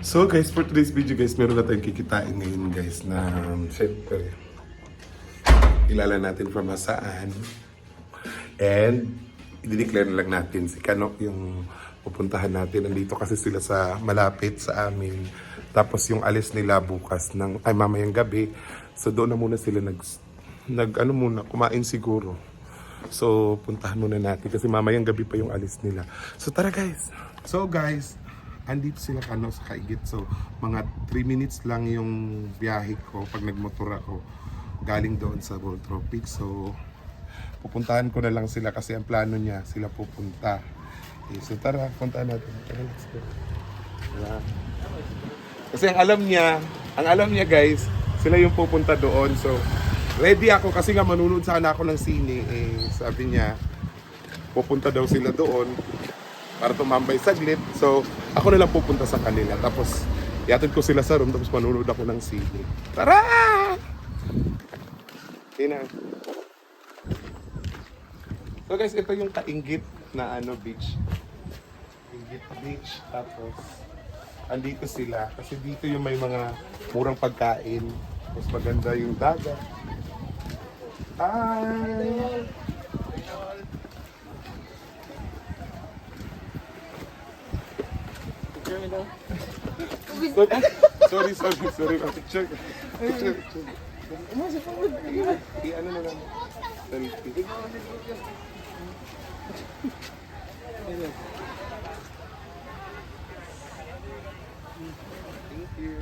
So guys, for today's video guys, meron na tayong kikitain ngayon guys na syempre kilala natin from nasaan. And i-declare na lang natin si Kano yung pupuntahan natin. Nandito kasi sila sa malapit sa amin. Tapos yung alis nila bukas ng mamayang gabi. So doon na muna sila kumain siguro. So puntahan muna natin kasi mamayang gabi pa yung alis nila. So tara guys. So guys, andito sila Kano sa Kaigit. So mga 3 minutes lang yung biyahe ko pag nagmotor ako galing doon sa World Tropics. So pupuntahan ko na lang sila kasi ang plano niya sila pupunta. Okay, so tara, puntahan natin. Tara, let's go. Tara. Kasi ang alam niya guys, sila yung pupunta doon. So ready ako kasi nga manunood sana ako ng sine. Sabi niya pupunta daw sila doon para tumambay saglit. So ako na lang pupunta sa kanila. Tapos iatid ko sila sa room tapos manunood ako ng sine. Tara! Tina. So guys, ito yung Kainggit na beach. Kainggit Beach. Tapos andito sila kasi dito yung may mga murang pagkain. Tapos maganda yung dagat. Hi! Sorry. Picture. Ano na lang. Selfie. Thank you.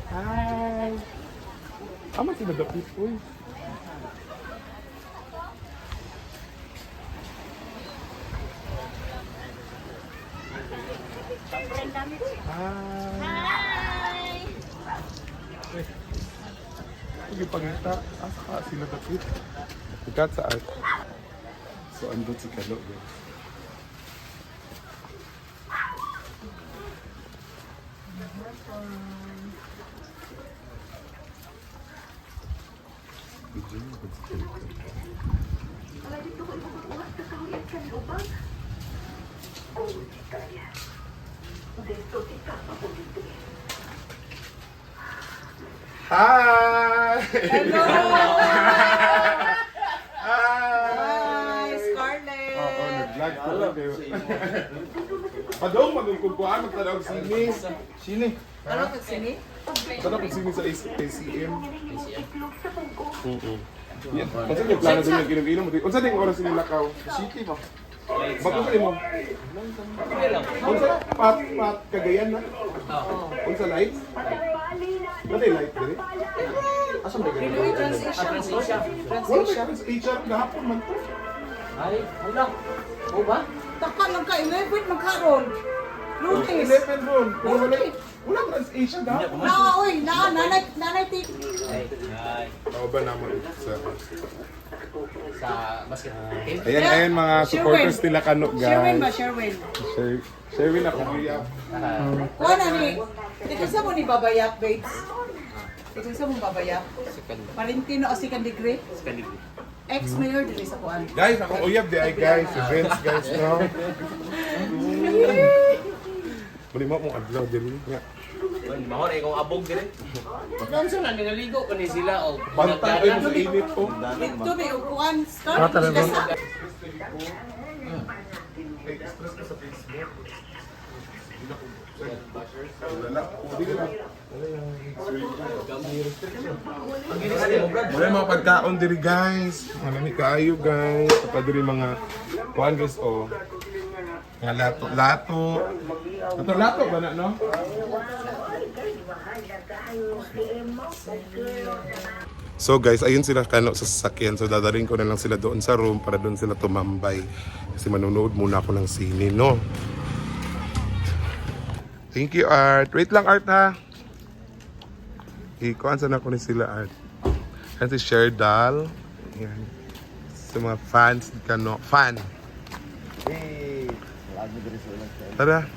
Hi. Ama sila dapit po eh. Hi! Sige pagkita, asa sila dapit. Ikat sa art. So andun si Kano. Hi! Hello! Hi! Scarlett! Oo, nag-vlog ko lang kayo. Padong, magkungkuhaan, magtanong sini. Sini. Ano ka sini? Tanong kung sini sa ACM. Yan. Kung saan yung plano doon yung ginag-inom mo? Kung saan yung oras yung lakaw? City mo. Bakit saan mo? Kung saan pat Cagayan na? Kung saan lights? Ba't yung light dali? Asan ba ganyan? Pinoy Transasia. Wala ba yung HR gahapon man to? Ay, wala. O ba? Taka lang ka, 11 magkaroon. Lutis. 11 ron. Pero wala ba yung Asia gahapon? Oy, nanay tip. Ay, Oo ba naman sa... sa basket team. Ayan mga supporters nila Kano Sherwin ba, guys. Sherwin? Sherwin ako kuya. Kuha na ni. Ito sa mo ni babayap, babes. Ito sa mo babayap. Second. Valentino o second degree. Second degree. Ex-mayor din sa kuan. Guys, ako uyab di ay guys. Events guys no. Muli mo mong adlaw dili nga. Well, mahon ay kung abog dire. Pagkaan sa na ningaligo ko ni sila o Bantay ay sa init po. Ito may ukuan. Start. Kasa. Express ka sa Facebook. Wala. Hindi na. ang ginis ni mo brad. Wala mga pagkaon diri guys. Malami kaayo guys. Kapag diri mga kuan guys oh. Nga lato. Lato ba na no? So guys, ayun sila Kano sa sasakyan. So dadaling ko na lang sila doon sa room para doon sila tumambay. Kasi manunood muna ako ng sine, no? Thank you, Art. Wait lang, Art, ha? Ikuan sana ko ni sila, Art. Yan si Sherdal. Yan. Sa mga fans ni Kano. Fan. Tara.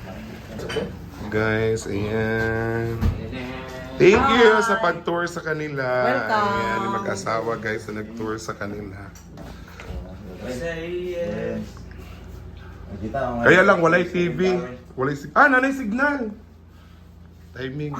Guys, ayan. Thank you sa pag-tour sa kanila. Welcome. Ayan, yung mag-asawa guys na nag-tour sa kanila. Say yes. Kaya lang, walay TV. Walay nanay signal. Timing.